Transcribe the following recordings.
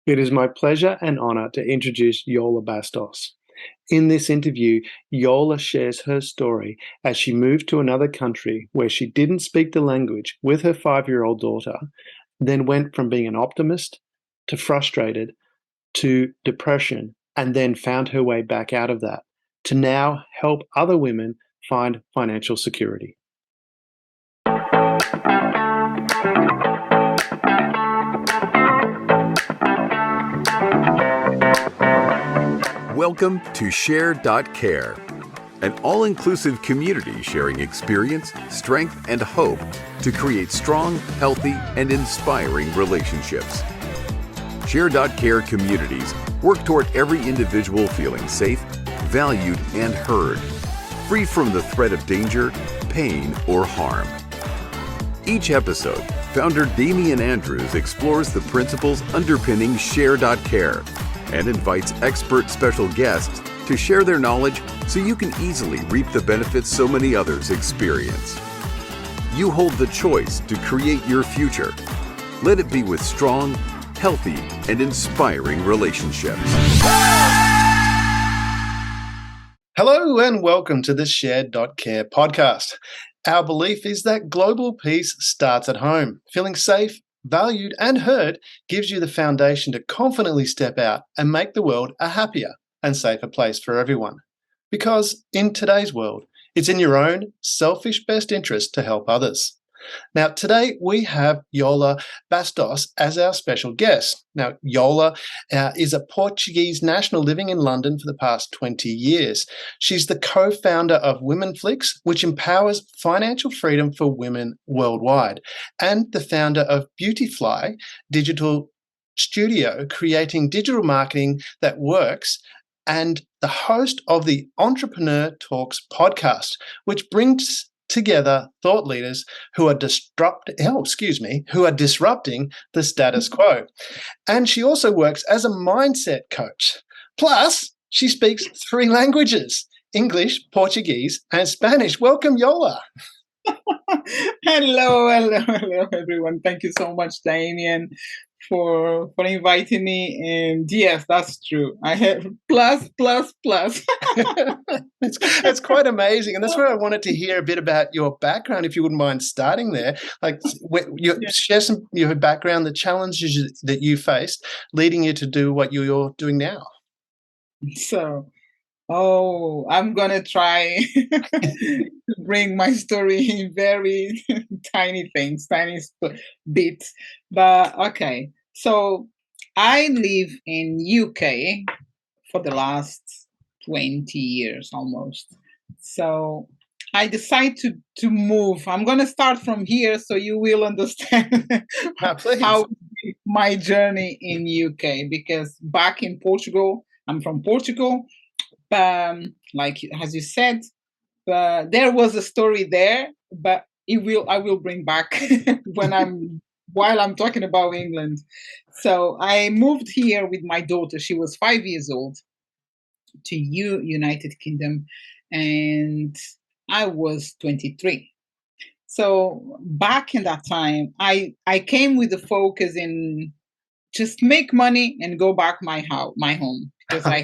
It is my pleasure and honor to introduce Yola Bastos. In this interview, Yola shares her story as she moved to another country where she didn't speak the language with her 5-year-old daughter, then went from being an optimist to frustrated to depression, and then found her way back out of that to now help other women find financial security. Welcome to Share.Care, an all-inclusive community sharing experience, strength, and hope to create strong, healthy, and inspiring relationships. Share.Care communities work toward every individual feeling safe, valued, and heard, free from the threat of danger, pain, or harm. Each episode, founder Damian Andrews explores the principles underpinning Share.Care and invites expert special guests to share their knowledge so you can easily reap the benefits so many others experience. You hold the choice to create your future. Let it be with strong, healthy, and inspiring relationships. Hello and welcome to the Share.Care podcast. Our belief is that global peace starts at home. Feeling safe, valued, and heard gives you the foundation to confidently step out and make the world a happier and safer place for everyone. Because in today's world, it's in your own selfish best interest to help others. Now, today we have Yola Bastos as our special guest. Now, Yola is a Portuguese national living in London for the past 20 years. She's the co-founder of Flix, which empowers financial freedom for women worldwide, and the founder of Beautifly digital studio, creating digital marketing that works, and the host of the Entrepreneur Talks podcast, which brings together thought leaders who are disrupting the status quo. And she also works as a mindset coach. Plus, she speaks 3 languages: English, Portuguese, and Spanish. Welcome, Yola. Hello, everyone. Thank you so much, Damian, for inviting me. And yes, that's true. I have plus. It's quite amazing, and that's where I wanted to hear a bit about your background, if you wouldn't mind starting there. Share some your background, the challenges that you faced, leading you to do what you're doing now. So, I'm gonna try to bring my story in very tiny things, bits. But okay, so I live in UK for the last 20 years almost. So I decide to move. I'm going to start from here so you will understand how my journey in UK, because back in Portugal, I'm from Portugal, like as you said, there was a story there, but I will bring back while I'm talking about England. So I moved here with my daughter. She was 5 years old, to United Kingdom, and I was 23. So back in that time, I came with the focus in just make money and go back my home, because I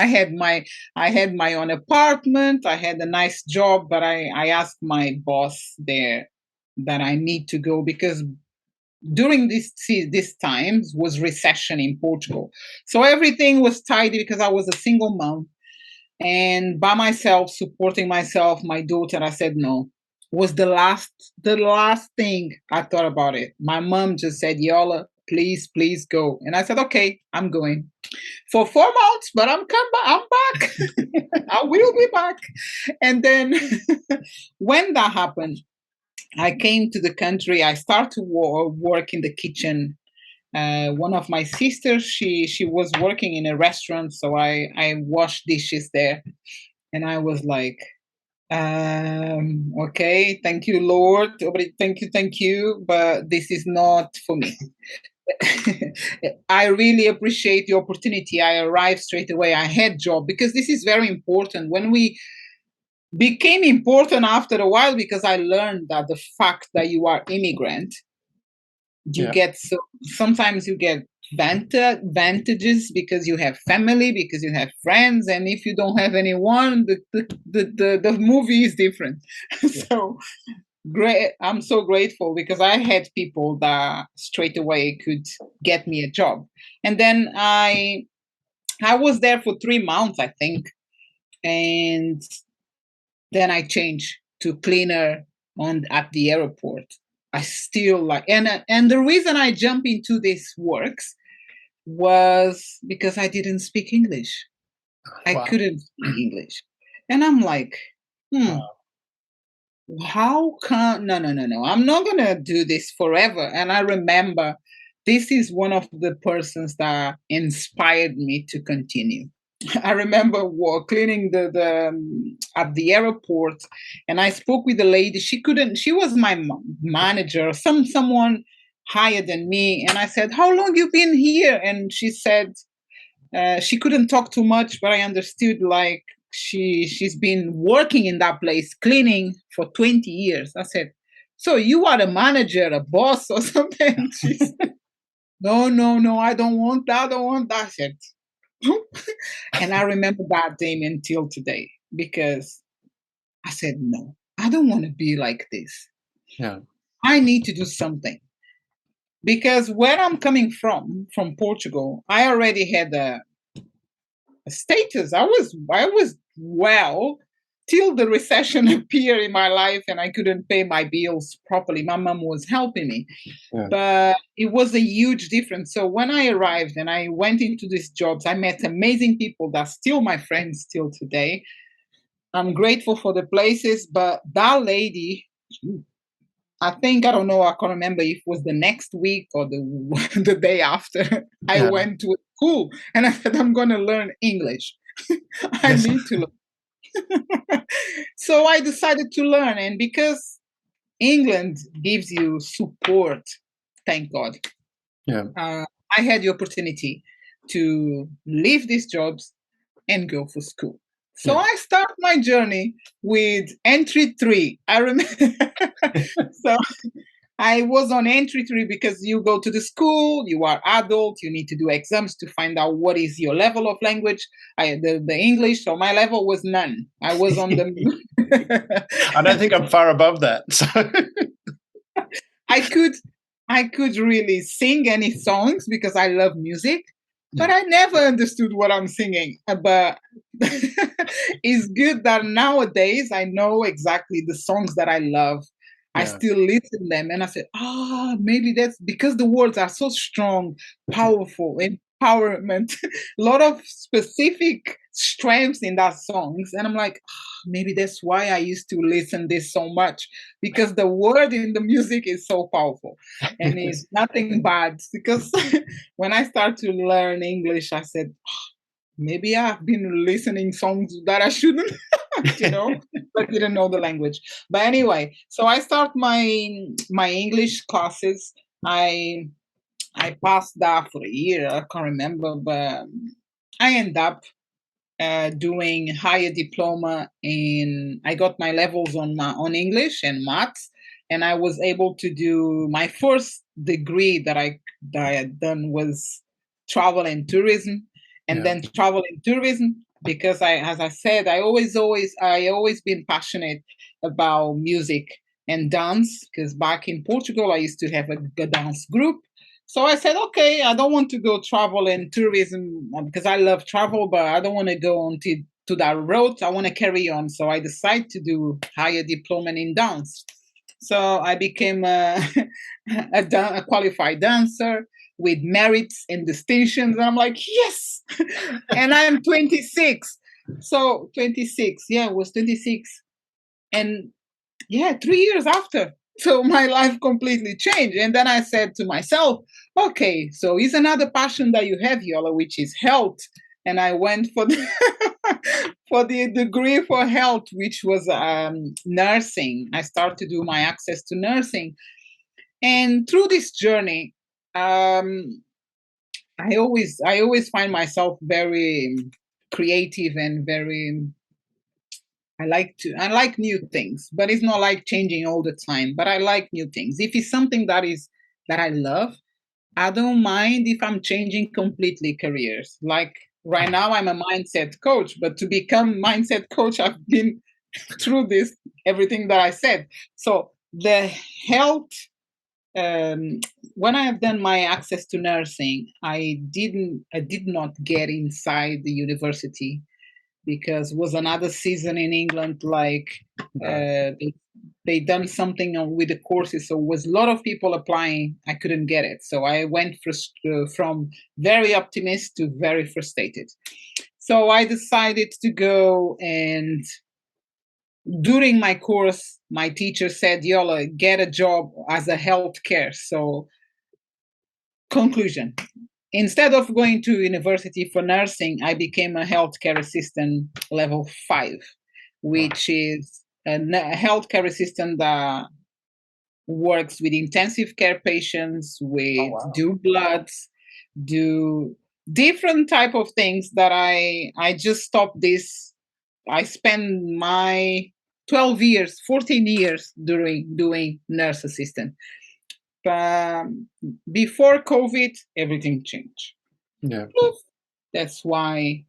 had my own apartment, I had a nice job, but I asked my boss there that I need to go, because during this times was recession in Portugal. So everything was tidy, because I was a single mom and by myself, supporting myself, my daughter. I said no. Was the last thing I thought about it. My mom just said, Yola, please go. And I said, okay, I'm going for 4 months, but I'm back. I will be back. And then when that happened, I came to the country. I started to work in the kitchen. One of my sisters, she was working in a restaurant, so I washed dishes there, and I was like, okay, thank you, Lord, thank you, but this is not for me. I really appreciate the opportunity. I arrived straight away. I had job, because this is very important. When we became important after a while, because I learned that the fact that you are immigrant, sometimes you get advantages because you have family, because you have friends, and if you don't have anyone, the movie is different. So great, I'm so grateful because I had people that straight away could get me a job. And then I was there for 3 months, I think, and then I changed to cleaner at the airport. I still like, and the reason I jump into this works was because I didn't speak English. I Wow. couldn't speak English. And I'm like, Wow. how come? No. I'm not going to do this forever. And I remember this is one of the persons that inspired me to continue. I remember cleaning the at the airport, and I spoke with the lady. She couldn't. She was my manager, someone higher than me, and I said, "How long you been here?" And she said she couldn't talk too much, but I understood like she's been working in that place cleaning for 20 years. I said, "So you are a manager, a boss, or something?" She said, "No, I don't want that. I don't want that." I said, and I remember that day until today because I said, no, I don't want to be like this. Yeah. I need to do something. Because where I'm coming from Portugal, I already had a status. I was well till the recession appeared in my life and I couldn't pay my bills properly. My mom was helping me. Yeah. But it was a huge difference. So when I arrived and I went into these jobs, I met amazing people that are still my friends still today. I'm grateful for the places, but that lady, I think, I don't know, I can't remember if it was the next week or the, the day after, I Yeah. went to school and I said, I'm going to learn English. I Yes. need to learn. So I decided to learn. And because England gives you support, thank God, Yeah. I had the opportunity to leave these jobs and go for school. So Yeah. I start my journey with entry three. I remember. So I was on entry three because you go to the school, you are adult, you need to do exams to find out what is your level of language. The English, so my level was none. I was on the. I don't think I'm far above that. So I could really sing any songs because I love music, but I never understood what I'm singing. But it's good that nowadays I know exactly the songs that I love. I yeah. still listen them and I said, maybe that's because the words are so strong, powerful, empowerment, a lot of specific strengths in that songs. And I'm like, maybe that's why I used to listen this so much because the word in the music is so powerful and it's nothing bad because when I start to learn English, I said, maybe I've been listening songs that I shouldn't, but didn't know the language. But anyway, so I start my English classes. I passed that for a year. I can't remember, but I end up doing higher diploma in. I got my levels on English and maths, and I was able to do my first degree that I had done was travel and tourism, and then travel and tourism because as I said, I always been passionate about music and dance because back in Portugal I used to have a dance group. So I said, okay, I don't want to go travel and tourism because I love travel, but I don't want to go on to that road. I want to carry on. So I decided to do higher diploma in dance. So I became a qualified dancer with merits and distinctions. And I'm like, yes. And I'm 26. So 26. Yeah, it was 26. And yeah, 3 years after. So my life completely changed. And then I said to myself, okay, so it's another passion that you have, Yola, which is health. And I went for the for the degree for health, which was nursing. I started to do my access to nursing. And through this journey, I always find myself very creative and very I like new things, but it's not like changing all the time. But I like new things. If it's something that I love, I don't mind if I'm changing completely careers. Like right now, I'm a mindset coach, but to become mindset coach, I've been through this, everything that I said. So the health, um, when I have done my access to nursing, I did not get inside the university because it was another season in England, like they done something with the courses, so was a lot of people applying. I couldn't get it, so I went from very optimistic to very frustrated. So I decided to go, and during my course, my teacher said, "Yola, get a job as a healthcare." So conclusion: instead of going to university for nursing, I became a healthcare assistant level 5, which is a healthcare assistant that works with intensive care patients, with do bloods, do different type of things that I just stopped this. I spent my 12 years, 14 years doing nurse assistant. Before COVID, everything changed. Yeah. That's why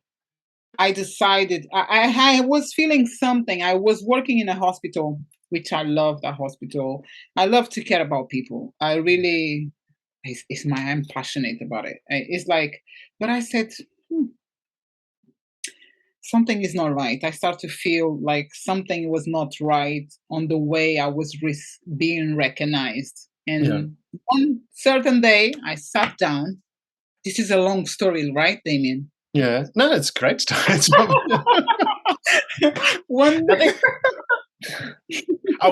I decided I was feeling something. I was working in a hospital, which I love that hospital. I love to care about people. I really, I'm passionate about it. It's like, but I said, something is not right. I start to feel like something was not right on the way I was being recognized. And one certain day, I sat down. This is a long story, right, Damien? Yeah. No, it's a great story. It's not...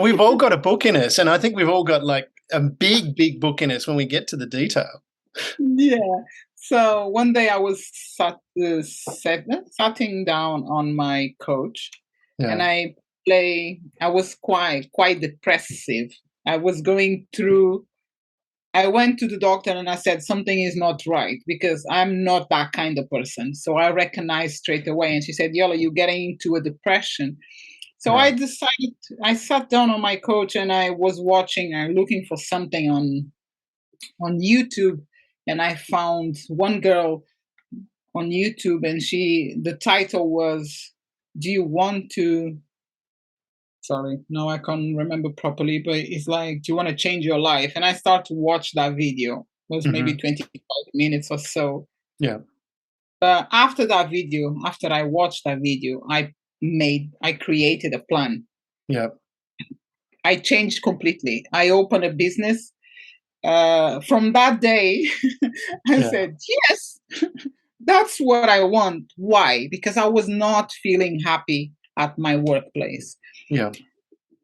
we've all got a book in us, and I think we've all got like a big, big book in us when we get to the detail. Yeah. So one day I was sitting down on my couch, and I was quite depressive. I was going through. I went to the doctor and I said something is not right because I'm not that kind of person. So I recognized straight away, and she said, "Yola, you're getting into a depression." So I decided. I sat down on my couch and I was watching and looking for something on YouTube, and I found one girl on YouTube, and the title was, "Do you want to?" Sorry, no, I can't remember properly, but it's like, "Do you want to change your life?" And I start to watch that video. It was maybe 25 minutes or so. Yeah. But after that video, after I watched that video, I created a plan. Yeah. I changed completely. I opened a business. From that day, I said, yes, that's what I want. Why? Because I was not feeling happy at my workplace. Yeah.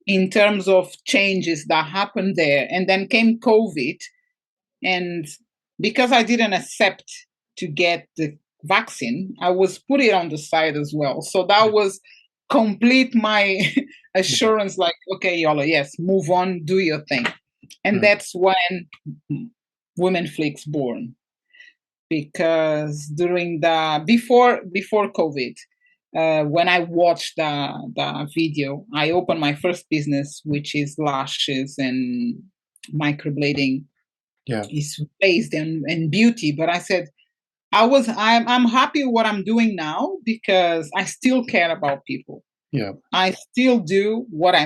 In terms of changes that happened there. And then came COVID. And because I didn't accept to get the vaccine, I was put it on the side as well. So that was complete my assurance, like, okay, Yola, yes, move on, do your thing. And that's when Women Flix born. Because during before COVID, when I watched the video, I opened my first business, which is lashes and microblading. Yeah. It's based in beauty. But I said, I'm happy with what I'm doing now because I still care about people. Yeah. I still do what I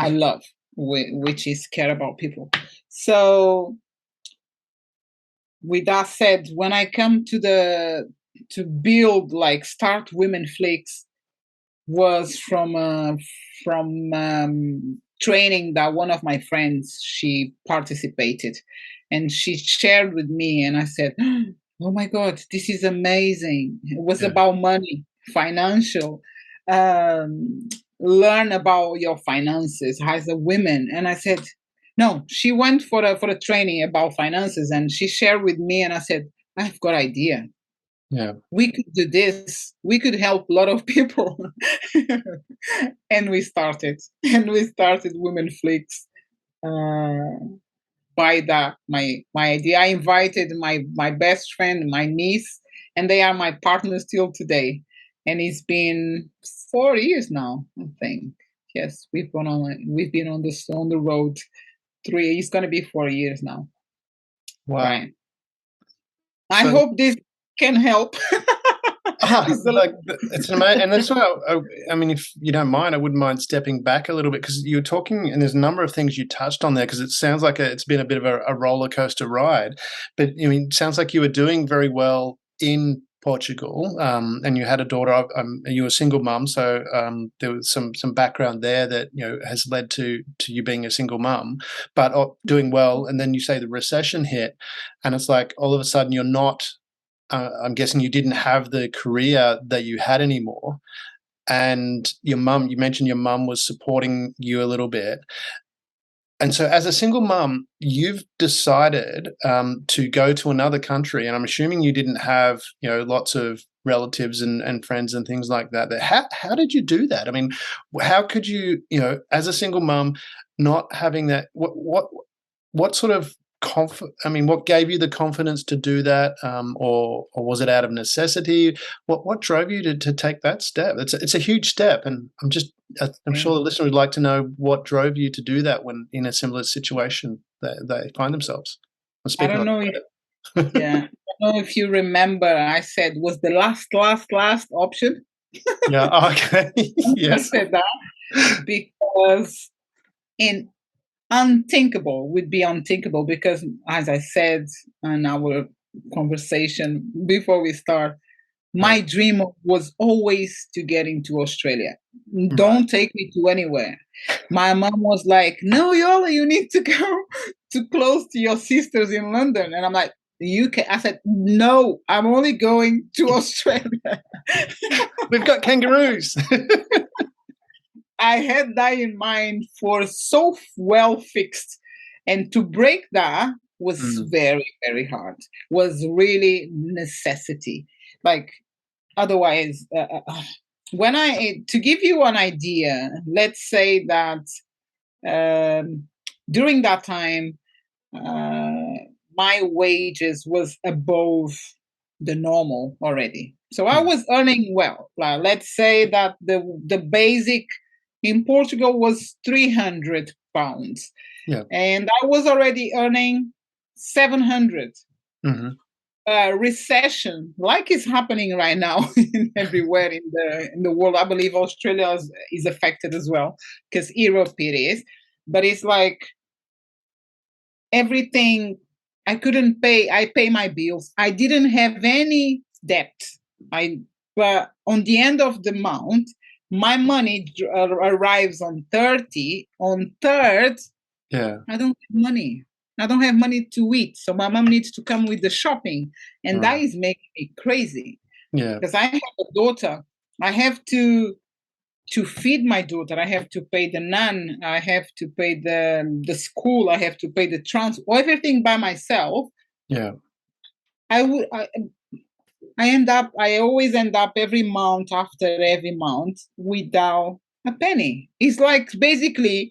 love, which is care about people. So with that said, when I come to build, like, start Women Flix, was from training that one of my friends, she participated, and she shared with me, and I said, oh my God, this is amazing. It was about money, financial, learn about your finances as a woman. And I said, no, she went for a training about finances, and she shared with me, and I said, I've got idea. Yeah. We could do this. We could help a lot of people. And we started Women Flix. By that, my idea. I invited my best friend, my niece, and they are my partners till today. And it's been 4 years now, I think. Yes, we've been on the road 3. It's gonna be 4 years now. Wow. Right. I hope this can help. Like it's amazing, and that's why I mean, if you don't mind, I wouldn't mind stepping back a little bit because you're talking, and there's a number of things you touched on there because it sounds like it's been a bit of a roller coaster ride. But I mean, it sounds like you were doing very well in Portugal, and you had a daughter. You were a single mum, so there was some background there that has led to you being a single mum, but doing well. And then you say the recession hit, and it's like all of a sudden you're not. I'm guessing you didn't have the career that you had anymore. And your mum, you mentioned your mum was supporting you a little bit. And so as a single mum, you've decided to go to another country. And I'm assuming you didn't have, lots of relatives and friends and things like that. How did you do that? I mean, how could you, as a single mum, not having that, what sort of what gave you the confidence to do that, or was it out of necessity? What drove you to take that step? It's a huge step, and I'm sure the listener would like to know what drove you to do that when in a similar situation that they find themselves. I'm I speaking don't on know. credit. I don't know if you remember. I said was the last option. Yeah. Okay. I Yes. said that because in unthinkable would be unthinkable because, as I said in our conversation before we start, my dream was always to get into Australia. Don't take me to anywhere. My mom was like, "No, Yola, you need to go to close to your sisters in London." And I'm like, "The UK." I said, "No, I'm only going to Australia." We've got kangaroos. I had that in mind for so well fixed. And to break that was very, very hard, was really necessity. Like, otherwise, to give you an idea, let's say that during that time, my wages was above the normal already. So I was earning well. Let's say that the basic in Portugal was £300. Yeah. And I was already earning 700. Recession, like is happening right now everywhere in the world. I believe Australia is affected as well because Europe it is. But it's like everything I couldn't pay. I pay my bills. I didn't have any debt. But on the end of the month, my money arrives on 30. On third, I don't have money. I don't have money to eat. So my mom needs to come with the shopping. And that is making me crazy. Yeah. Because I have a daughter. I have to feed my daughter. I have to pay the nan. I have to pay the school. I have to pay the transport. Everything by myself. Yeah. I always end up every month after every month without a penny. It's like basically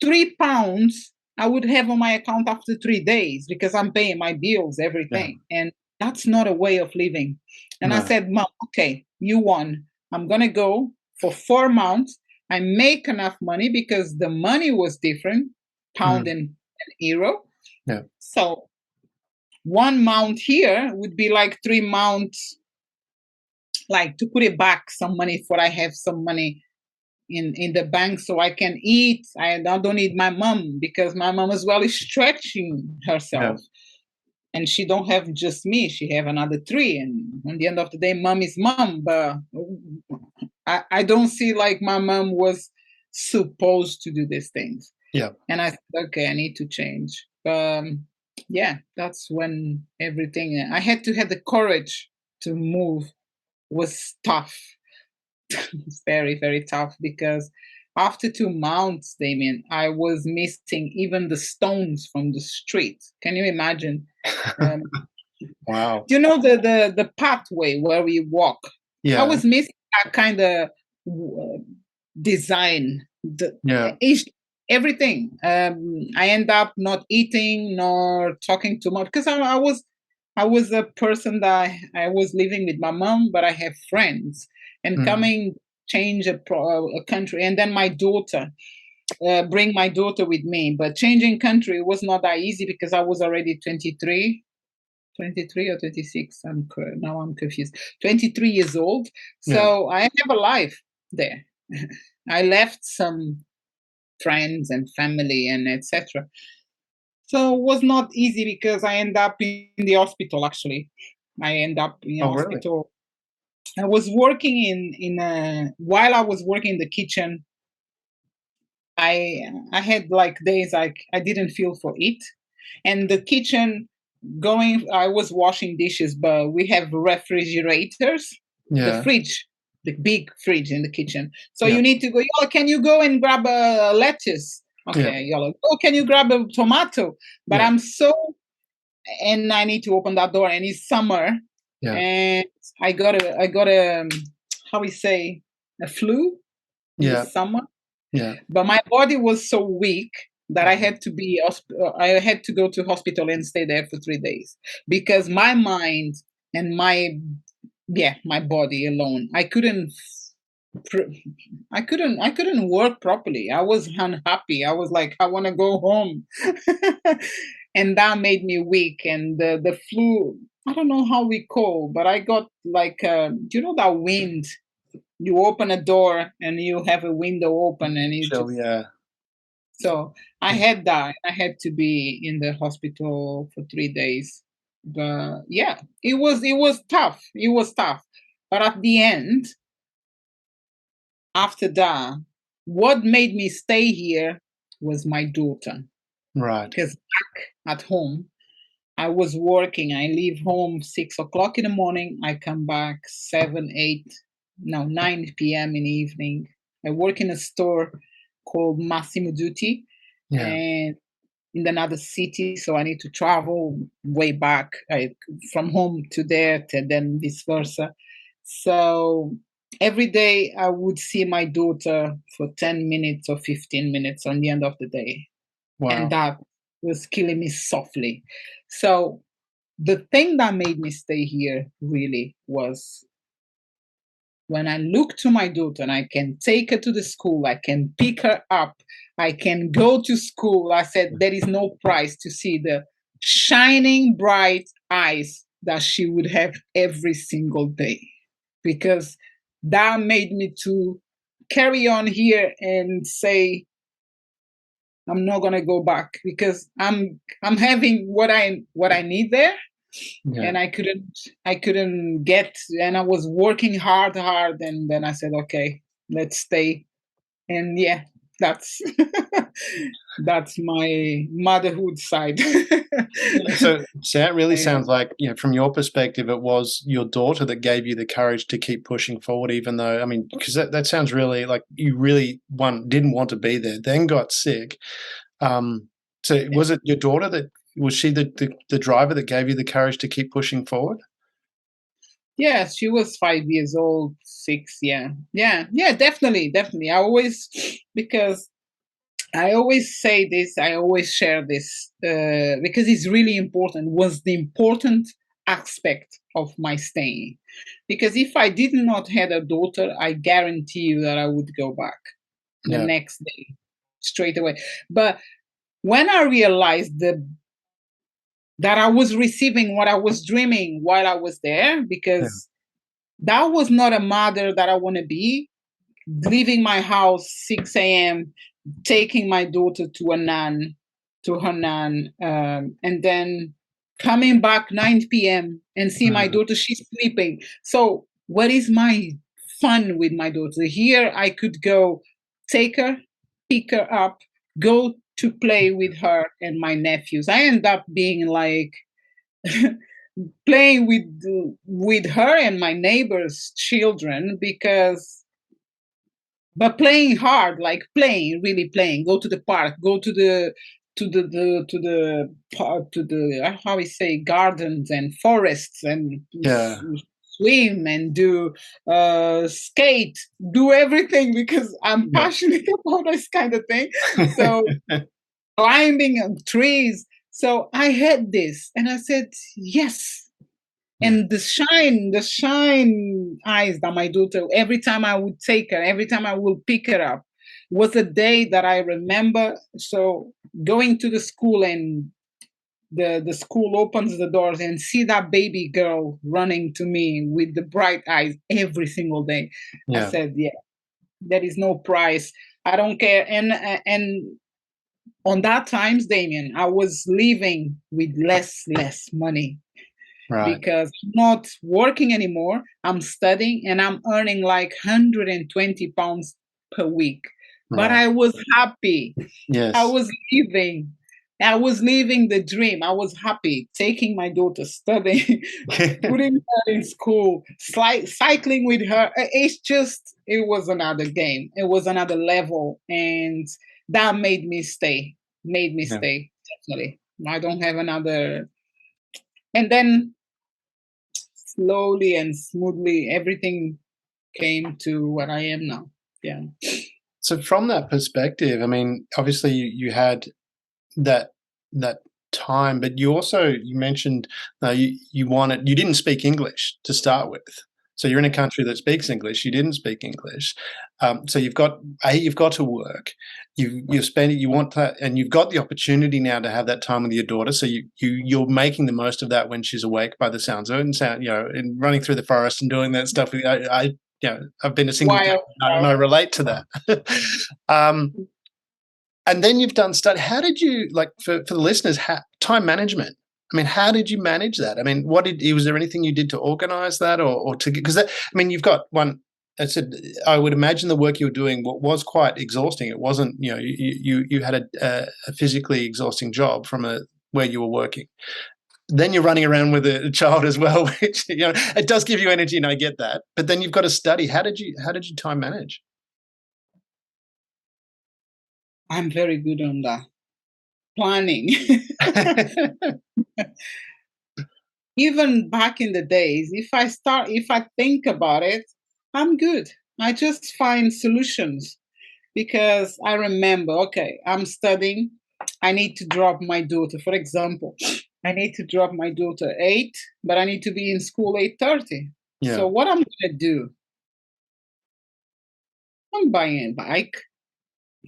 £3 I would have on my account after 3 days because I'm paying my bills, everything. Yeah. And that's not a way of living. And I said, Mom, okay, you won. I'm going to go for 4 months. I make enough money because the money was different, pound and euro. Yeah. So 1 month here would be like 3 months, like to put it back, some money for I have some money in the bank so I can eat. I don't need my mom because my mom as well is stretching herself. Yeah. And she don't have just me. She have another 3. And at the end of the day, mom is mom. But I don't see like my mom was supposed to do these things. Yeah. And I said, okay, I need to change. Yeah, that's when everything, I had to have the courage to move. Was tough. It's very, very tough because after 2 months, Damien, I was missing even the stones from the street. Can you imagine? Wow. You know the pathway where we walk? Yeah. I was missing that kind of design. Everything. I end up not eating nor talking too much because I was a person that I was living with my mom, but I have friends and coming change a country. And then my daughter, bring my daughter with me. But changing country was not that easy because I was already 23. 23 or 26. Now I'm confused. 23 years old. So I have a life there. I left some friends and family and etc. So it was not easy because I end up in the hospital. Actually, I end up in the hospital. Really? I was working in a while I was working in the kitchen. I had like days like I didn't feel for it, and the kitchen I was washing dishes, but we have refrigerators, the fridge, the big fridge in the kitchen. So you need to go, Yola, can you go and grab a lettuce? Okay, Yola, oh, can you grab a tomato? But and I need to open that door, and it's summer, and I got a how we say, a flu in the summer. But my body was so weak that I had to go to hospital and stay there for 3 days because my mind and my body alone, I couldn't work properly. I was unhappy. I was like, I want to go home. And that made me weak. And the flu, I don't know how we call, but I got like, you know, that wind. You open a door and you have a window open and it So I had that. I had to be in the hospital for 3 days. But yeah, it was tough. It was tough. But at the end, after that, what made me stay here was my daughter. Right. Because back at home, I was working. I leave home 6 o'clock in the morning. I come back 9 p.m. in the evening. I work in a store called Massimo Dutti, and in another city, so I need to travel way back from home to there, to then vice versa. So every day I would see my daughter for 10 minutes or 15 minutes on the end of the day. Wow. And that was killing me softly. So the thing that made me stay here really was when I look to my daughter and I can take her to the school, I can pick her up, I can go to school. I said, there is no price to see the shining bright eyes that she would have every single day, because that made me to carry on here and say, I'm not gonna go back because I'm having what I need there. And I couldn't get, and I was working hard, and then I said, okay, let's stay. And yeah, that's that's my motherhood side. So that really sounds like, you know, from your perspective, it was your daughter that gave you the courage to keep pushing forward, even though, I mean, because that sounds really like you really didn't want to be there, then got sick. So was it your daughter that was she the driver that gave you the courage to keep pushing forward? Yeah, she was 5 years old, 6. Yeah, definitely. Because I always say this, I always share this, because it's really important. Was the important aspect of my staying, because if I did not have a daughter, I guarantee you that I would go back the next day straight away. But when I realized that I was receiving what I was dreaming while I was there, because that was not a mother that I want to be, leaving my house 6 a.m., taking my daughter to her nan, and then coming back 9 p.m. and see my daughter, she's sleeping. So what is my fun with my daughter? Here I could go take her, pick her up, go to play with her and my nephews. I end up being like playing with her and my neighbors' children, but playing hard, like really playing. Go to the park, go to the how we say, gardens and forests, and swim and do skate, do everything, because I'm passionate about this kind of thing. So climbing on trees. So I had this, and I said yes. And the shine eyes that my daughter, every time I would take her, every time I would pick her up, was a day that I remember. So going to the school, and the school opens the doors and see that baby girl running to me with the bright eyes every single day. I Yeah. said, yeah, there is no price. I don't care. And on that times, Damien, I was living with less money Right. because I'm not working anymore. I'm studying and I'm earning like £120 per week. But Right. I was happy. I Yes. was living. I was living the dream. I was happy taking my daughter studying, putting her in school, cycling with her. It was another game. It was another level. And that made me Yeah. stay. Definitely. I don't have another. And then slowly and smoothly, everything came to what I am now. Yeah. So from that perspective, I mean, obviously you had that that time, but you mentioned you didn't speak English to start with. So you're in a country that speaks English. You didn't speak English, so you've got to work. You've spent it. You want that, and you've got the opportunity now to have that time with your daughter. So you're making the most of that when she's awake. By the sounds of it, and running through the forest and doing that stuff. I've been a single parent, Wild. and I relate to that. um, and then you've done study. How did you, like, for the listeners, time management? I mean, how did you manage that? I mean, was there anything you did to organize that or to, because that, I mean, you've got one, I would imagine the work you were doing was quite exhausting. It wasn't, you had a physically exhausting job where you were working. Then you're running around with a child as well, which, it does give you energy, and I get that. But then you've got to study. How did you time manage? I'm very good on that. Planning. Even back in the days, if I think about it, I'm good. I just find solutions because I remember, okay, I'm studying. I need to drop my daughter. For example, I need to drop my daughter 8, but I need to be in school 8:30. Yeah. So what I'm gonna do? I'm buying a bike.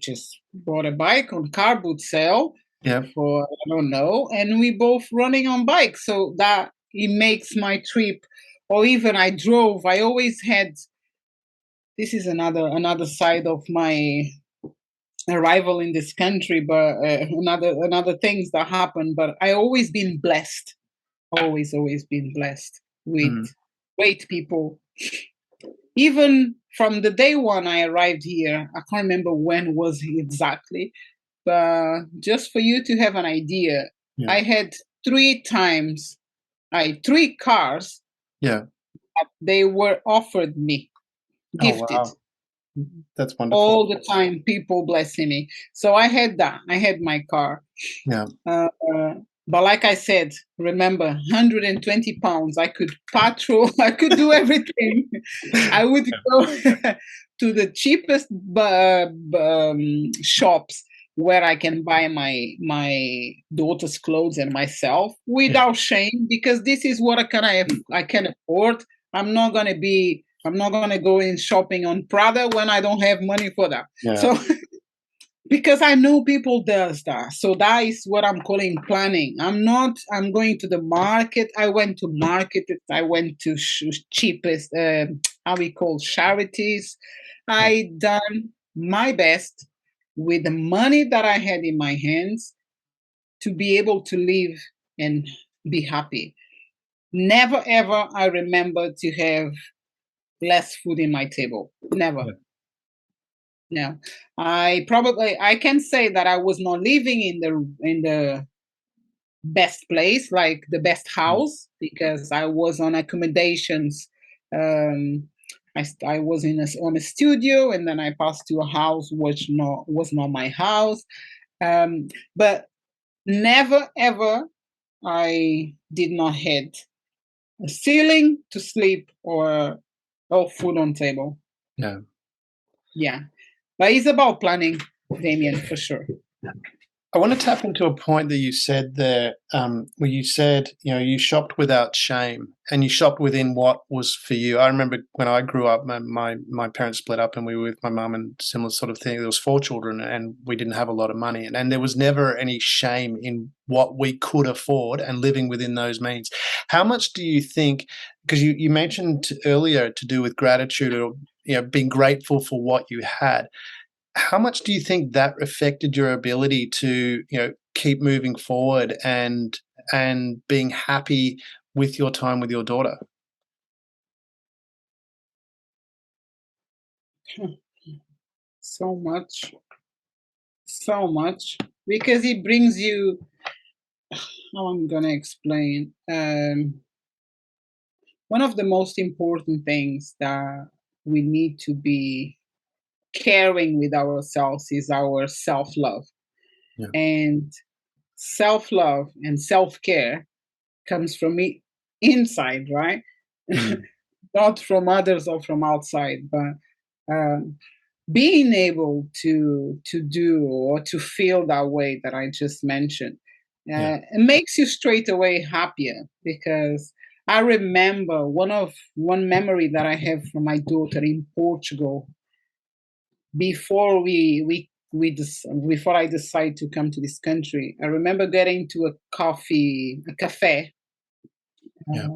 Just bought a bike on car boot sale Yeah. for, I don't know, and we both running on bikes, so that it makes my trip. Or even I drove. I always had. This is another side of my arrival in this country, but another things that happen. But I always been blessed. Always been blessed with Mm. great people. Even from the day one I arrived here, I can't remember when was exactly, but just for you to have an idea, Yeah. I had 3 cars. Yeah. They were offered me, Oh, gifted. wow. That's wonderful. All the time, people blessing me. So I had that. I had my car. Yeah. But like I said, remember, £120. I could patrol. I could do everything. I would go to the cheapest shops where I can buy my daughter's clothes and myself without shame, because this is what I can afford. I'm not gonna go in shopping on Prada when I don't have money for that. Yeah. So because I know people does that. So that is what I'm calling planning. I'm going to the market. I went to market. I went to cheapest, how we call charities. I done my best with the money that I had in my hands to be able to live and be happy. Never ever I remember to have less food in my table. Never. Yeah. No. I can say that I was not living in the best place, like the best house, because I was on accommodations. Um, I was on a studio, and then I passed to a house which was not my house. But never ever I did not had a ceiling to sleep or food on table. Yeah. Yeah, but it's about planning, Damien, for sure. I want to tap into a point that you said there, where you said, you shopped without shame and you shopped within what was for you. I remember when I grew up, my parents split up and we were with my mum and similar sort of thing. There was 4 children and we didn't have a lot of money and there was never any shame in what we could afford and living within those means. How much do you think, because you mentioned earlier to do with gratitude or, being grateful for what you had. How much do you think that affected your ability to, keep moving forward and being happy with your time with your daughter? So much, so much, because it brings you. How I'm gonna explain. One of the most important things that we need to be caring with ourselves is our self-love. Yeah. And self-love and self-care comes from inside, right? Mm. Not from others or from outside, but being able to do or to feel that way that I just mentioned, Yeah. it makes you straight away happier. Because I remember one memory that I have from my daughter in Portugal before before I decided to come to this country. I remember getting to a cafe, Yeah.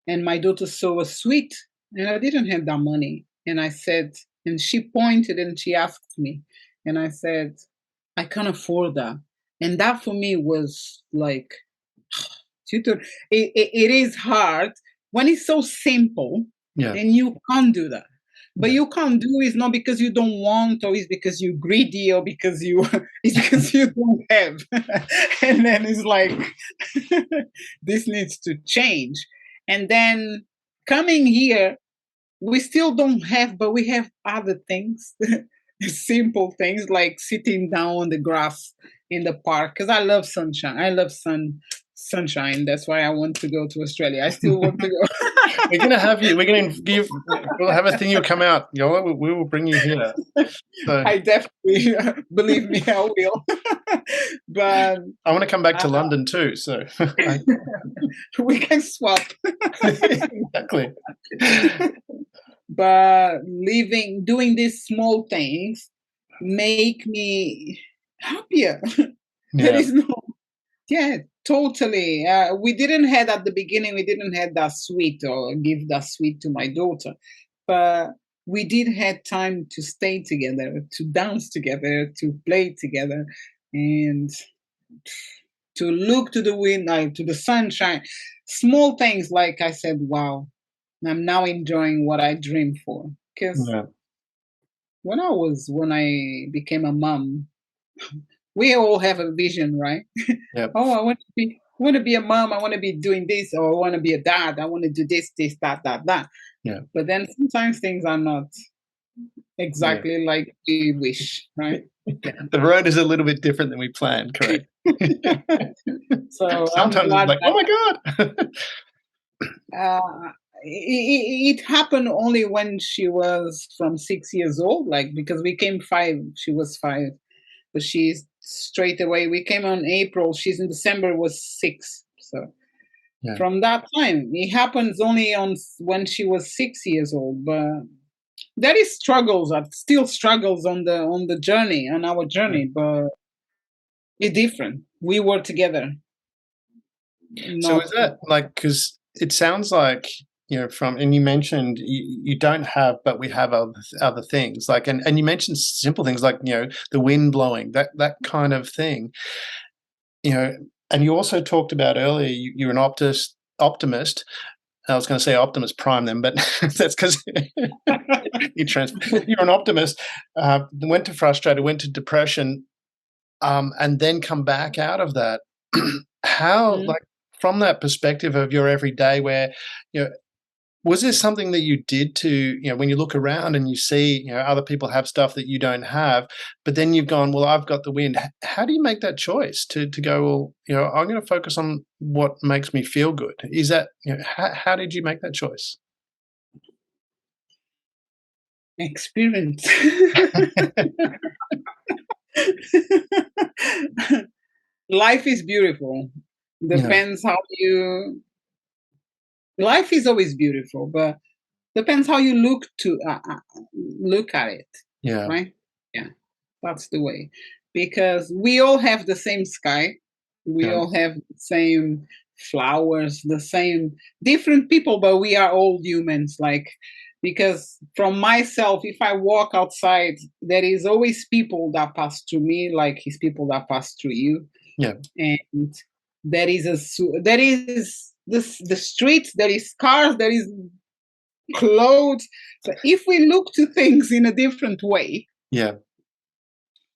and my daughter saw a sweet, and I didn't have that money. And I said, and she pointed and she asked me, and I said, I can't afford that. And that for me was like, tutor, it is hard when it's so simple Yeah. and you can't do that. But Yeah. you can't do it's not because you don't want, or it's because you're greedy, or because you it's because you don't have. And then it's like this needs to change. And then coming here, we still don't have, but we have other things, simple things like sitting down on the grass in the park. Because I love sunshine. I love sunshine. That's why I want to go to Australia. I still want to go. We're gonna have you. We're gonna give. We'll have a thing. You'll come out, Yola. We will bring you here. So I definitely believe me, I will. But I want to come back to London too. So we can swap. exactly. But doing these small things make me happier. There Yeah. is no, yeah, totally. We didn't have at the beginning, we didn't have that sweet or give that sweet to my daughter, but we did have time to stay together, to dance together, to play together, and to look to the wind, to the sunshine. Small things, like I said, wow, I'm now enjoying what I dreamed for. Because Yeah. when I became a mom, we all have a vision, right? Yep. Oh, I want to be a mom. I want to be doing this, or I want to be a dad. I want to do this, that. Yeah. But then sometimes things are not Yeah. exactly like we wish, right? The road is a little bit different than we planned. Correct. So I'm Sometimes it's glad like, oh my god. it happened only when she was from 6 years old, like, because we came 5, she was 5, but she's straight away. We came on April, she's in December, was 6. So Yeah. from that time, it happens only on when she was 6 years old. But there is struggles, still struggles on the journey, on our journey, but it's different. We were together. So Not is that like, because it sounds like, from, and you mentioned you don't have, but we have other things like, and you mentioned simple things like, the wind blowing, that kind of thing, and you also talked about earlier, you're an optimist. I was going to say Optimus Prime then, but that's because you're an optimist, went to frustrated, went to depression, and then come back out of that. How, mm, like, from that perspective of your everyday where, you know, was there something that you did to, when you look around and you see, other people have stuff that you don't have, but then you've gone, well, I've got the wind. How do you make that choice to go, well, I'm going to focus on what makes me feel good? Is that, how did you make that choice? experience. Life is beautiful. Yeah. Depends how you. Life is always beautiful, but depends how you look at it, Yeah. right? Yeah, that's the way. Because we all have the same sky, we Yeah. all have the same flowers, the same different people, but we are all humans. Like, because from myself, if I walk outside, there is always people that pass through me, like his people that pass through you, Yeah. and there is this the street, there is cars, there is clothes. So if we look to things in a different way, Yeah.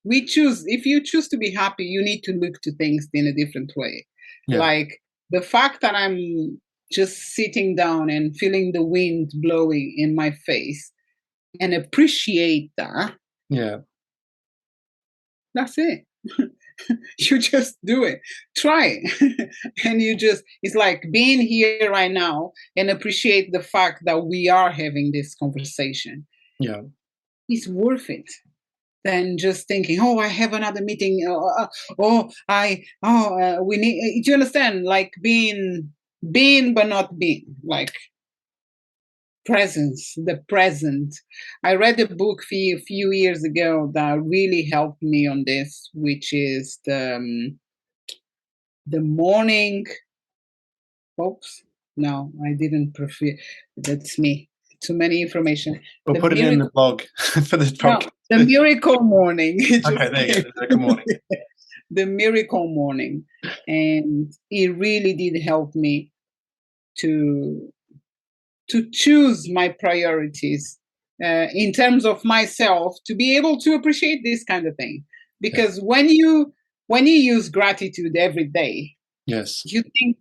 we choose, if you choose to be happy, you need to look to things in a different way. Yeah. Like the fact that I'm just sitting down and feeling the wind blowing in my face and appreciate that, Yeah. that's it. You just do it, try it. And you just, it's like being here right now and appreciate the fact that we are having this conversation. Yeah. It's worth it than just thinking, oh, I have another meeting, we need, do you understand, like being but not being, like presence, the present. I read a book few years ago that really helped me on this, which is the morning. Oops, no, I didn't prefer. That's me. Too many information. We'll The put it in the miracle. blog for this No, podcast. the miracle morning. It Okay, just there you go. came. Good morning. The miracle morning, and it really did help me to choose my priorities in terms of myself, to be able to appreciate this kind of thing. Yeah. Because when you use gratitude every day, Yes. you think,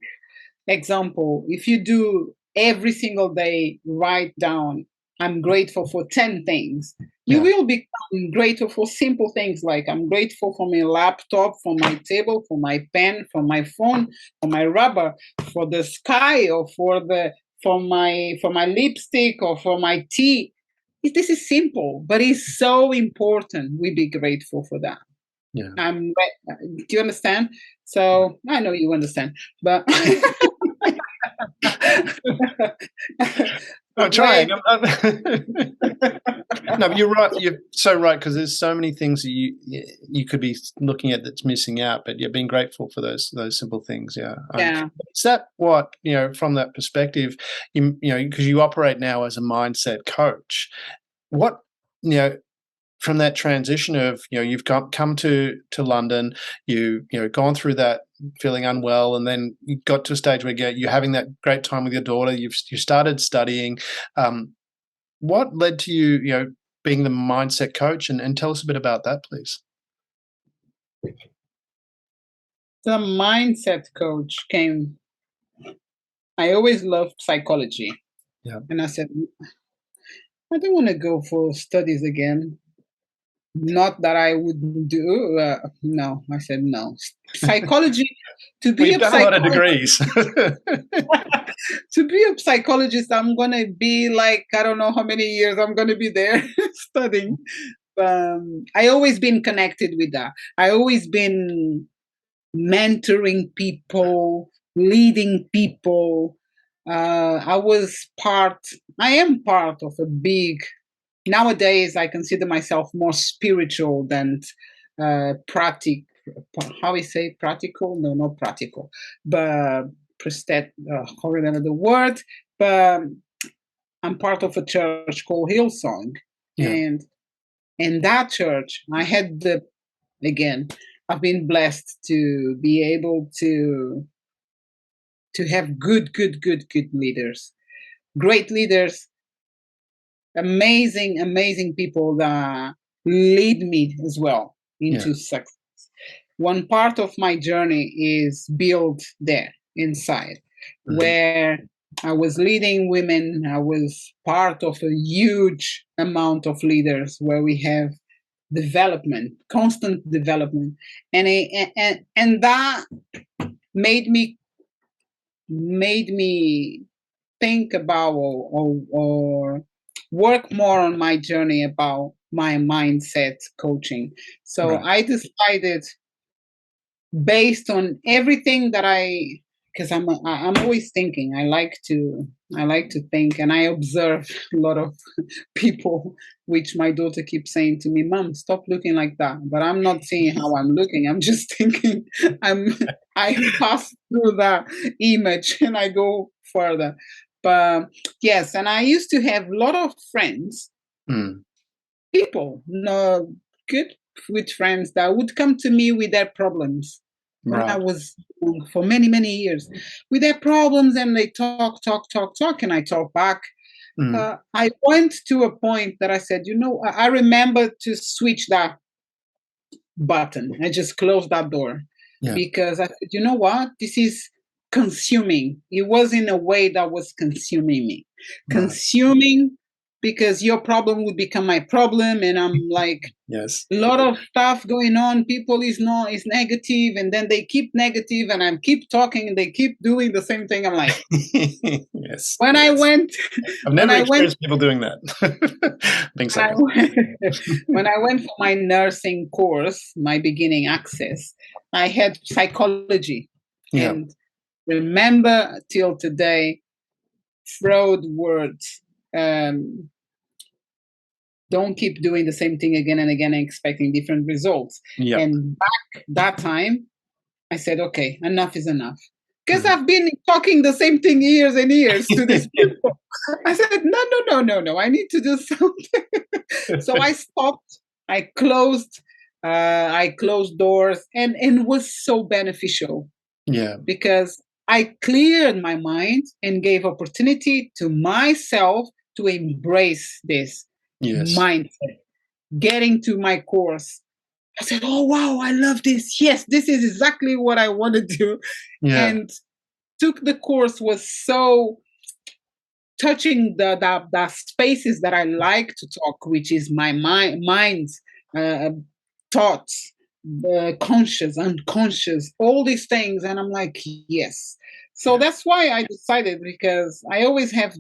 example, if you do every single day, write down, I'm grateful for 10 things, you Yeah. will become grateful for simple things like, I'm grateful for my laptop, for my table, for my pen, for my phone, for my rubber, for the sky, or for my lipstick, or for my tea. This is simple, but it's so important we be grateful for that. Yeah. Do you understand? So I know you understand, but I'm the way. trying. No, but you're right. You're so right, because there's so many things that you could be looking at that's missing out, but you're being grateful for those simple things. Yeah. Yeah. Is that what, from that perspective, because you operate now as a mindset coach, what, from that transition of, you've come to London, gone through that feeling unwell, and then you got to a stage where you're having that great time with your daughter, you started studying. What led to you, being the mindset coach, and tell us a bit about that, please? The mindset coach came. I always loved psychology. Yeah. And I said, I don't want to go for studies again. Not that I wouldn't do. No, I said no. Psychology, to Well, be you've a done a lot of psychologist, degrees. to be a psychologist, I'm gonna be like, I don't know how many years I'm gonna be there studying. I always been connected with that. I always been mentoring people, leading people. I am part of a big, nowadays I consider myself more spiritual than practical. How we say practical? No, not practical, but how remember the word? But I'm part of a church called Hillsong, Yeah. and in that church, I had again, I've been blessed to be able to have good leaders, great leaders, amazing people that lead me as well Yeah. into success. One part of my journey is built there inside, Mhm. where I was leading women. I was part of a huge amount of leaders where we have development, constant development, and that made me think about or work more on my journey about my mindset coaching. So Right. I decided, based on everything that because I'm always thinking. I like to think, and I observe a lot of people, which my daughter keeps saying to me, "Mom, stop looking like that." But I'm not seeing how I'm looking. I'm just thinking. I pass through that image and I go further. But yes, and I used to have a lot of friends, Mm. people, no, good with friends that would come to me with their problems when I Right. was young, for many, many years, with their problems, and they talk, and I talk back. Mm. I went to a point that I said, I remember to switch that button. I just closed that door Yeah. because I said, you know what? This is consuming. It was in a way that was consuming me. Right. Consuming, because your problem would become my problem. And I'm like, Yes. a lot of stuff going on. People is negative, and then they keep negative, and I keep talking, and they keep doing the same thing. I'm like, Yes. when I went, I've when never I went experienced people doing that. Being when I sarcastic. went, when I went for my nursing course, my beginning access, I had psychology. Yeah. And remember till today, Freud words, um, don't keep doing the same thing again and again and expecting different results. Yep. And back that time, I said, okay, enough is enough. Because Mhm. I've been talking the same thing years and years to these people. I said, no, I need to do something. So I stopped, I closed doors, and it was so beneficial Yeah. because I cleared my mind and gave opportunity to myself to embrace this Yes. mindset. Getting to my course, I said, oh, wow, I love this. Yes, this is exactly what I want to do. Yeah. And took the course, was so touching the spaces that I like to talk, which is my mind's uh, thoughts, the conscious, unconscious, all these things. And I'm like, yes. So Yeah. that's why I decided, because I always had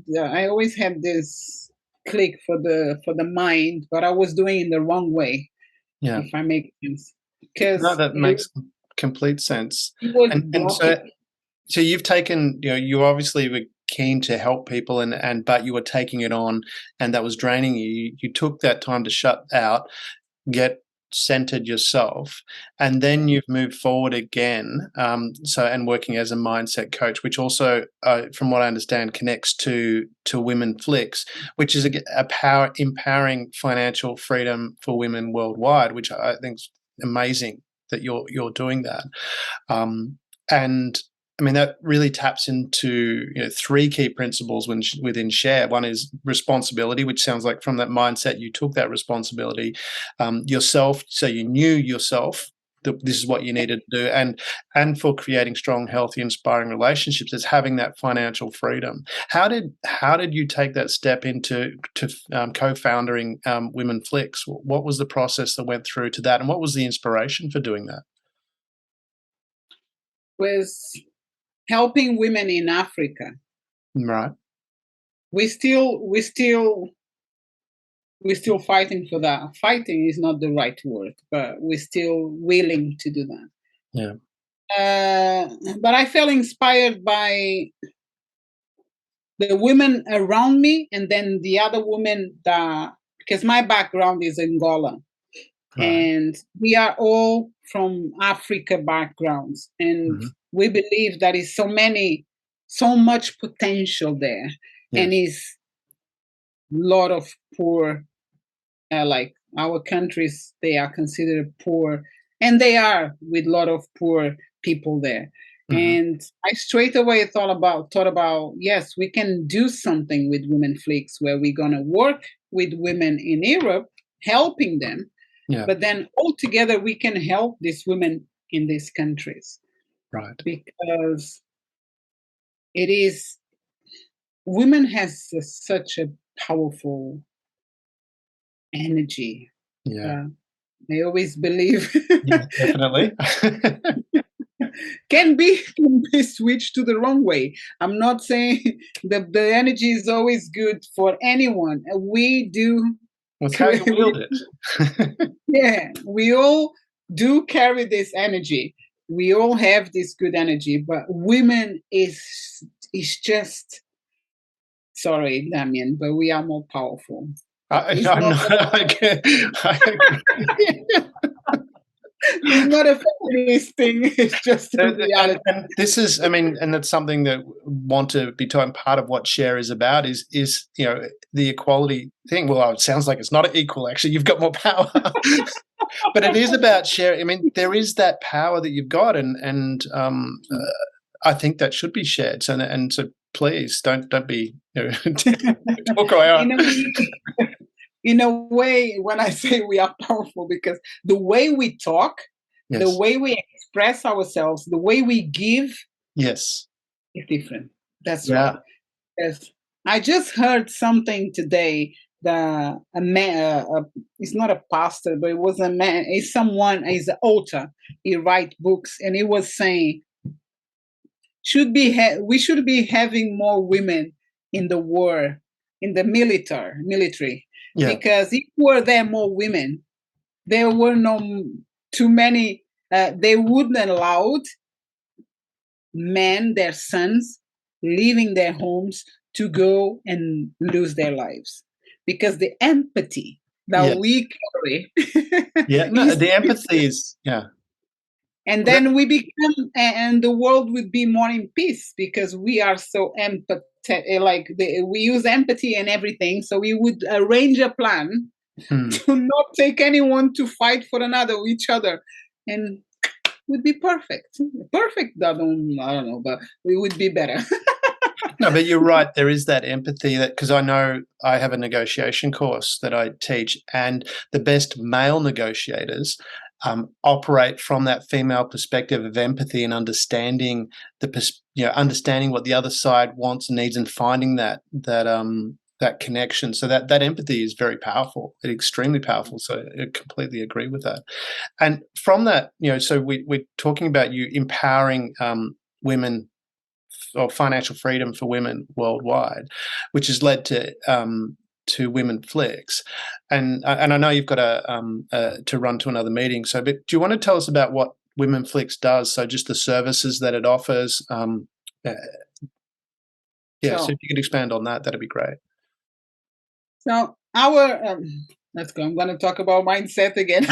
this click for the mind, but I was doing it in the wrong way, Yeah. if I make sense, No, because that makes complete sense. it was And so blocking. so you've taken, you obviously were keen to help people and but you were taking it on and that was draining you. You took that time to shut out, get centered yourself, and then you've moved forward again. And working as a mindset coach, which also, from what I understand, connects to Women Flix, which is a empowering financial freedom for women worldwide, which I think is amazing that you're doing that. And I mean, that really taps into three key principles within Share. One is responsibility, which sounds like from that mindset you took that responsibility yourself, so you knew yourself that this is what you needed to do, and for creating strong, healthy, inspiring relationships is having that financial freedom. How did you take that step into co-founding Women Flix? What was the process that went through to that, and what was the inspiration for doing that? Was helping women in Africa. Right. We still we still we're still fighting for that. Fighting is not the right word, but we're still willing to do that. Yeah. But I felt inspired by the women around me, and then the other women that, because my background is Angola, Right. and we are all from Africa backgrounds, and Mhm. we believe that is so much potential there, and Yes. is lot of poor, like our countries, they are considered poor, and they are, with a lot of poor people there. Mhm. And I straight away thought about, yes, we can do something with Women Flix, where we're gonna work with women in Europe, helping them, Yeah. but then all together we can help these women in these countries, Right. because it is, women has such a powerful energy. Yeah. uh, I always believe Yeah, definitely. can be switched to the wrong way. I'm not saying the energy is always good for anyone. We do Well, it's how you wield it. Yeah, we all do carry this energy. We all have this good energy, but women is just, sorry, Damien, but we are more powerful. It's I'm not not. I agree. it's not a feminist thing. It's just a reality. And this is, I mean, and that's something that want to be talking. Part of what share is about is the equality thing. Well, it sounds like it's not equal. Actually, you've got more power, but it is about share. I mean, there is that power that you've got, and I think that should be shared. So please don't be talk away on. In a way, when I say we are powerful, because the way we talk, the Yes. way we express ourselves, the way we give Yes. is different. That's Yeah. right. Yes. I just heard something today. A man, it's not a pastor, but it was a man. It's someone. He's an author. He writes books, and he was saying, we should be having more women in the war, in the military, Yeah. because if were there more women, there were no too many. They wouldn't allow men, their sons, leaving their homes to go and lose their lives, because the empathy that Yes. we carry. Yeah. No, the empathy is and then we become, and the world would be more in peace, because we are so empathetic. Like we use empathy and everything, so we would arrange a plan to not take anyone to fight for each other, and would be perfect. Perfect. I don't know, but we would be better. No, but you're right. There is that empathy, that because I know I have a negotiation course that I teach, and the best male negotiators operate from that female perspective of empathy and understanding understanding what the other side wants and needs, and finding that connection. So that empathy is very powerful, extremely powerful. So I completely agree with that. And from that, so we're talking about you empowering women, or financial freedom for women worldwide, which has led to Women Flix, and I know you've got to run to another meeting. So, but do you want to tell us about what Women Flix does? So, just the services that it offers. Yeah, so if you could expand on that, that'd be great. So let's go. I'm going to talk about mindset again.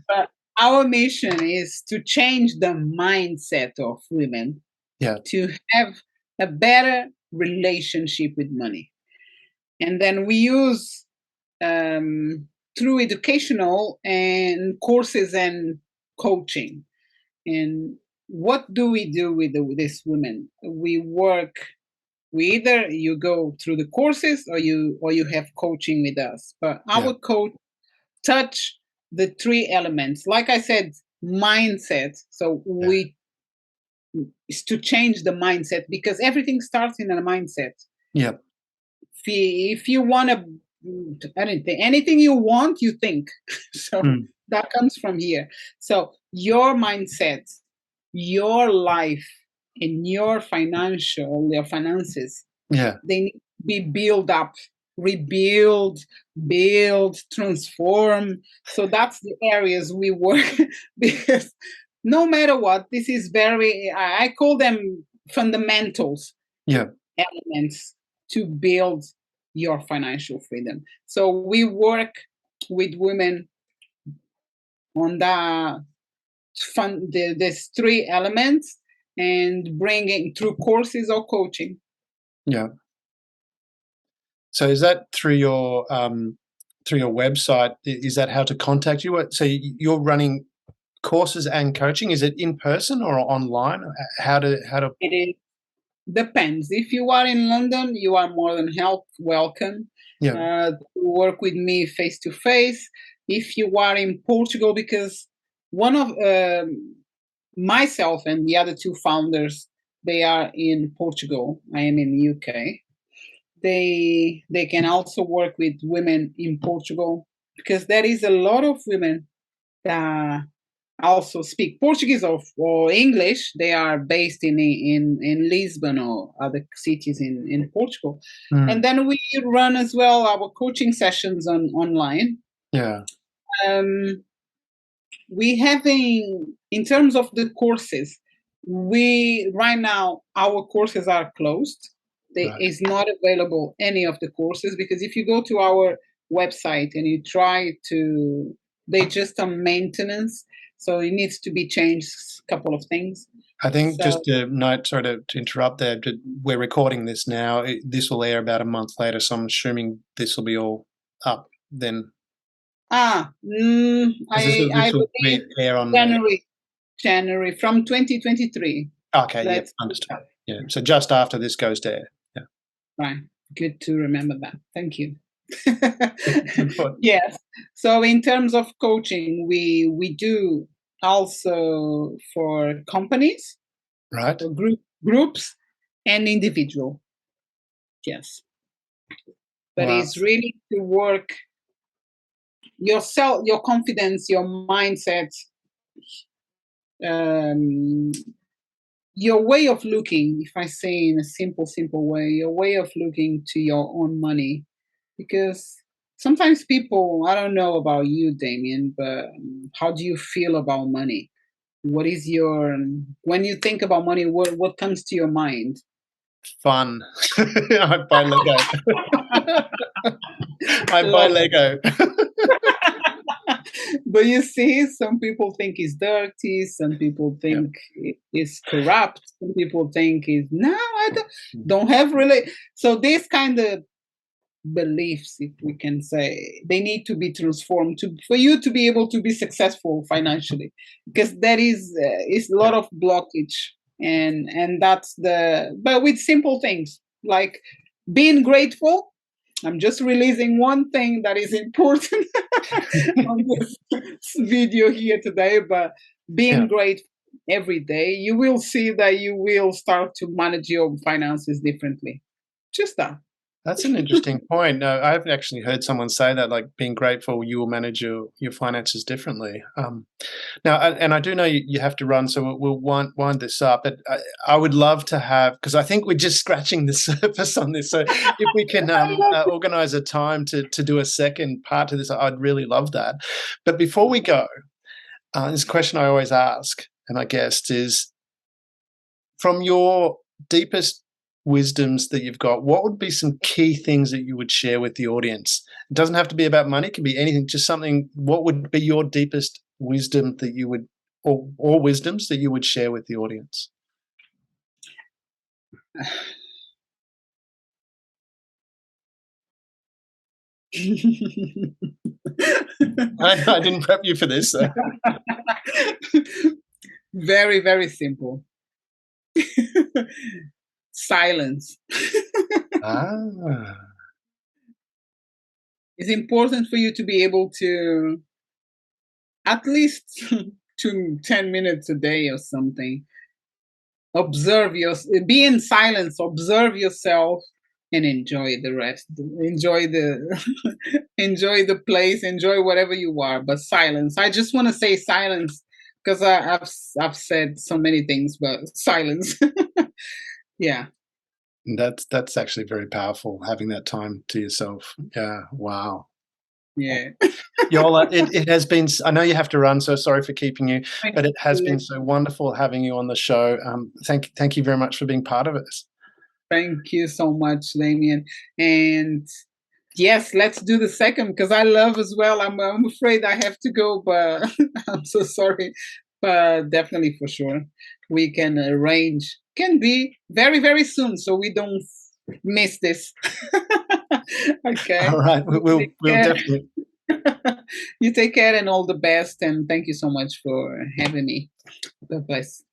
But our mission is to change the mindset of women, to have a better relationship with money. And then we use through educational and courses and coaching. And what do we do with these women? We work. Either you go through the courses, or you have coaching with us. But our coach touch the three elements. Like I said, mindset. So we is to change the mindset, because everything starts in a mindset. Yeah. If you want to anything you want, you think. So that comes from here. So your mindset, your life, and your finances, they need to be built up, rebuild, build, transform. So that's the areas we work. Because no matter what, this is I call them fundamentals, elements to build your financial freedom. So we work with women on these three elements, and bringing through courses or coaching. Yeah. So is that through your website? Is that how to contact you? So you're running courses and coaching. Is it in person or online? How to? It depends. If you are in London, you are more than welcome to work with me face to face. If you are in Portugal, because one of myself and the other two founders, they are in Portugal. I am in the UK. They can also work with women in Portugal, because there is a lot of women that also speak Portuguese or English. They are based in Lisbon or other cities in Portugal. And then we run as well our coaching sessions online. Yeah. We having, in terms of the courses, right now our courses are closed. There is not available any of the courses, because if you go to our website and you try to, they just on maintenance, so it needs to be changed a couple of things. I think just a note, sorry to interrupt there, but we're recording this now. This will air about a month later, so I'm assuming this will be all up then. I believe air on January from 2023. Okay, yeah, understood. Yeah, so just after this goes to air. Yeah. Right. Good to remember that. Thank you. Yes. So in terms of coaching, we do also for companies, right? For groups and individual. Yes. But it's really to work yourself, your confidence, your mindset, your way of looking, if I say in a simple way, your way of looking to your own money. Because sometimes people, I don't know about you, Damien, but how do you feel about money? What is when you think about money, what comes to your mind? Fun. I buy Lego. I buy Lego. But you see, some people think it's dirty, some people think it's corrupt, some people think it's, no, I don't have really. So this kind of beliefs, if we can say, they need to be transformed for you to be able to be successful financially, because that is a lot of blockage, and that's but with simple things like being grateful. I'm just releasing one thing that is important on this video here today, but being grateful every day, you will see that you will start to manage your finances differently. Just that. That's an interesting point. No, I've actually heard someone say that, like, being grateful, you will manage your finances differently. Now, and I do know you have to run, so we'll wind this up. But I would love to have, because I think we're just scratching the surface on this. So if we can organise a time to do a second part to this, I'd really love that. But before we go, this question I always ask, and I guess is, from your deepest wisdoms that you've got, what would be some key things that you would share with the audience? It doesn't have to be about money, it can be anything, just something. What would be your deepest wisdom that you would, or wisdoms that you would share with the audience? I didn't prep you for this. So. Very, very simple. Silence. It's important for you to be able to, at least 10 minutes a day or something, be in silence, observe yourself, and enjoy the rest. Enjoy the place, enjoy whatever you are, but silence. I just want to say silence, because I've said so many things, but silence. Yeah. That's actually very powerful, having that time to yourself. Yeah. Wow. Yeah. Yola, it has been, I know you have to run, so sorry for keeping you, but it has been so wonderful having you on the show. Thank you very much for being part of it. Thank you so much, Damien. And yes, let's do the second, because I love as well. I'm afraid I have to go, but I'm so sorry. But definitely, for sure, we can arrange. Can be very, very soon, so we don't miss this. Okay. All right. We'll definitely. You take care, and all the best. And thank you so much for having me. God bless.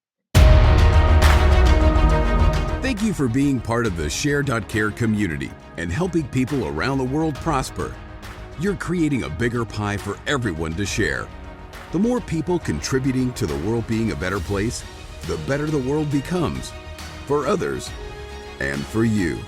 Thank you for being part of the Share.Care community and helping people around the world prosper. You're creating a bigger pie for everyone to share. The more people contributing to the world being a better place, the better the world becomes, for others and for you.